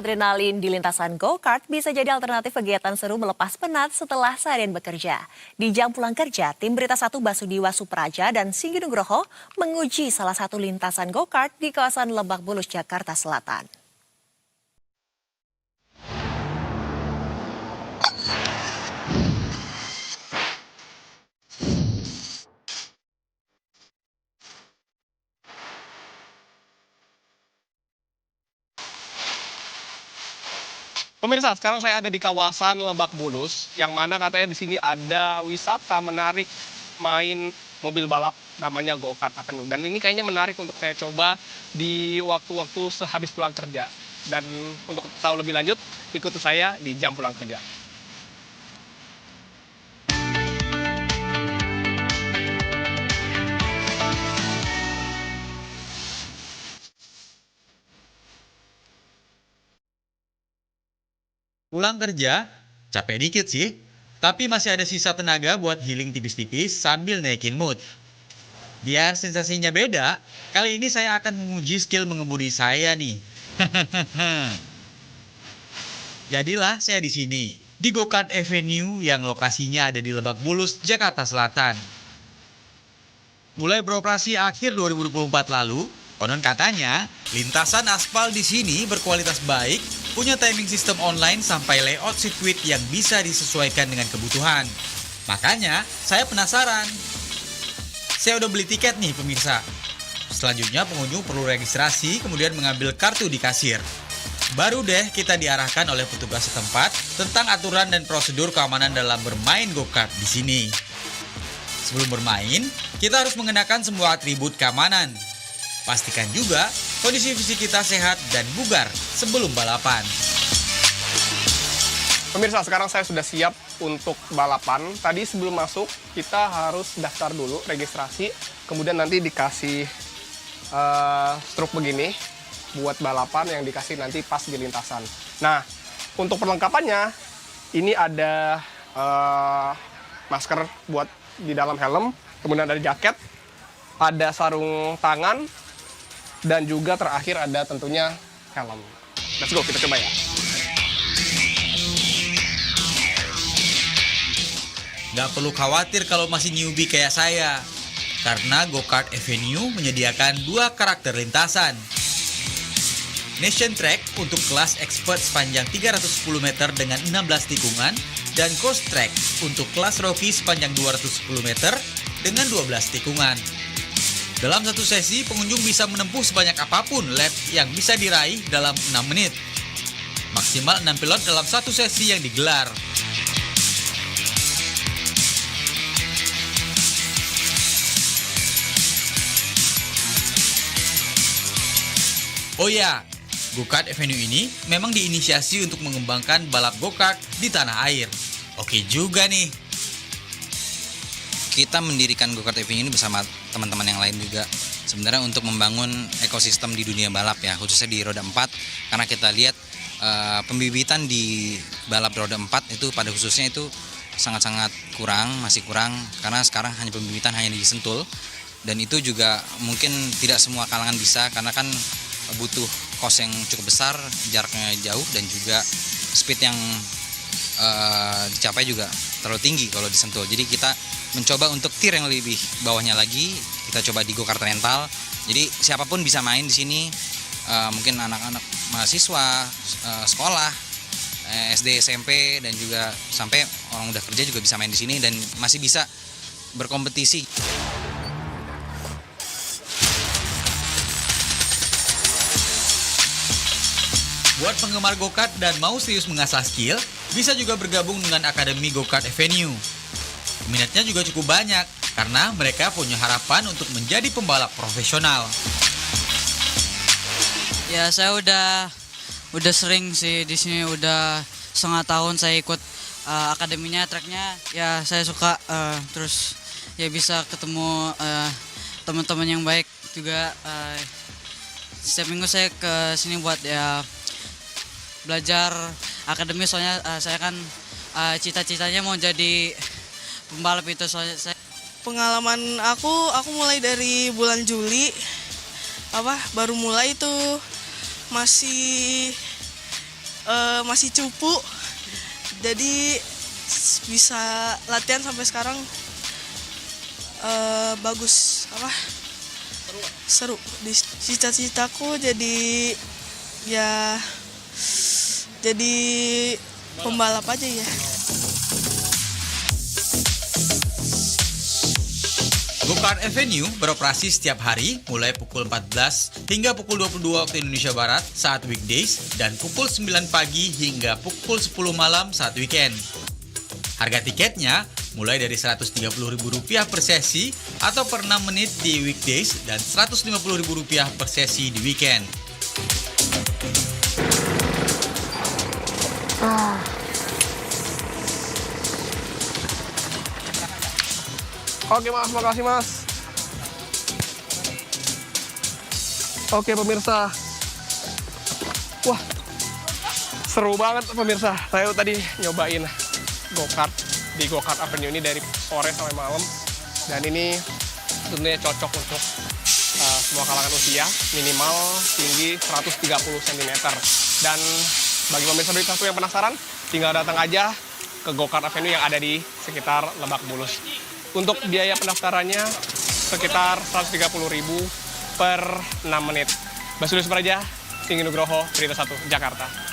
Adrenalin di lintasan go-kart bisa jadi alternatif kegiatan seru melepas penat setelah seharian bekerja. Di jam pulang kerja, tim Berita Satu Basudiwa Supraja dan Singgi Nugroho menguji salah satu lintasan go-kart di kawasan Lebak Bulus, Jakarta Selatan. Pemirsa, sekarang saya ada di kawasan Lebak Bulus, yang mana katanya di sini ada wisata menarik main mobil balap namanya go-kart Avenue. Dan ini kayaknya menarik untuk saya coba di waktu-waktu sehabis pulang kerja. Dan untuk tahu lebih lanjut, ikuti saya di jam pulang kerja. Pulang kerja, capek dikit sih, tapi masih ada sisa tenaga buat healing tipis-tipis sambil naikin mood. Biar sensasinya beda, kali ini saya akan menguji skill mengemudi saya nih. Jadilah saya di sini, di Go-Kart Avenue yang lokasinya ada di Lebak Bulus, Jakarta Selatan. Mulai beroperasi akhir 2024 lalu, konon katanya lintasan aspal di sini berkualitas baik, punya timing sistem online sampai layout sirkuit yang bisa disesuaikan dengan kebutuhan. Makanya saya penasaran. Saya udah beli tiket nih pemirsa. Selanjutnya pengunjung perlu registrasi kemudian mengambil kartu di kasir. Baru deh kita diarahkan oleh petugas setempat tentang aturan dan prosedur keamanan dalam bermain go-kart di sini. Sebelum bermain, kita harus mengenakan semua atribut keamanan. Pastikan juga kondisi fisik kita sehat dan bugar sebelum balapan. Pemirsa, sekarang saya sudah siap untuk balapan. Tadi sebelum masuk, kita harus daftar dulu, registrasi. Kemudian nanti dikasih struk begini buat balapan yang dikasih nanti pas di lintasan. Nah, untuk perlengkapannya, ini ada masker buat di dalam helm, kemudian ada jaket, ada sarung tangan, dan juga terakhir ada tentunya helm. Let's go, kita coba ya. Gak perlu khawatir kalau masih newbie kayak saya, karena Go-Kart Avenue menyediakan 2 karakter lintasan. Nation Track untuk kelas expert sepanjang 310 meter dengan 16 tikungan, dan Coast Track untuk kelas rookie sepanjang 210 meter dengan 12 tikungan. Dalam satu sesi, pengunjung bisa menempuh sebanyak apapun lap yang bisa diraih dalam 6 menit. Maksimal 6 pilot dalam satu sesi yang digelar. Oh ya, Go-Kart Avenue ini memang diinisiasi untuk mengembangkan balap go-kart di tanah air. Oke juga nih. Kita mendirikan Go-Kart Avenue ini bersama teman-teman yang lain juga. Sebenarnya untuk membangun ekosistem di dunia balap ya, khususnya di roda 4. Karena kita lihat pembibitan di balap roda 4 itu pada khususnya itu sangat-sangat masih kurang. Karena sekarang hanya pembibitan hanya di Sentul. Dan itu juga mungkin tidak semua kalangan bisa, karena kan butuh kos yang cukup besar, jaraknya jauh, dan juga speed yang dicapai juga terlalu tinggi kalau disentuh. Jadi kita mencoba untuk tier yang lebih bawahnya lagi, kita coba di go-kart rental. Jadi siapapun bisa main di sini, mungkin anak-anak mahasiswa, sekolah, SD, SMP, dan juga sampai orang udah kerja juga bisa main di sini dan masih bisa berkompetisi. Buat penggemar go-kart dan mau serius mengasah skill, bisa juga bergabung dengan Akademi Go-Kart Avenue. Minatnya juga cukup banyak, karena mereka punya harapan untuk menjadi pembalap profesional. Ya, saya udah sering sih di sini, udah setengah tahun saya ikut akademinya, tracknya. Ya, saya suka, terus ya bisa ketemu teman-teman yang baik juga. Setiap minggu saya ke sini buat ya belajar akademi, soalnya saya kan cita-citanya mau jadi pembalap itu. Soalnya pengalaman aku mulai dari bulan Juli, baru mulai itu masih masih cupu, jadi bisa latihan sampai sekarang bagus seru. Di cita-citaku jadi pembalap aja ya. Go-Kart Avenue beroperasi setiap hari mulai pukul 14 hingga pukul 22 waktu Indonesia Barat saat weekdays dan pukul 9 pagi hingga pukul 10 malam saat weekend. Harga tiketnya mulai dari Rp130.000 per sesi atau per 6 menit di weekdays dan Rp150.000 per sesi di weekend. Oke Mas, makasih Mas. Oke pemirsa. Wah, seru banget pemirsa. Saya tadi nyobain go-kart di Go-Kart Avenue ini dari sore sampai malam. Dan ini tentunya cocok untuk semua kalangan usia, minimal tinggi 130 cm. Dan bagi pemirsa Berita Satu yang penasaran, tinggal datang aja ke Go-Kart Avenue yang ada di sekitar Lebak Bulus. Untuk biaya pendaftarannya sekitar Rp130.000 per 6 menit. Basudewi Supraja, Singgi Nugroho, Berita 1, Jakarta.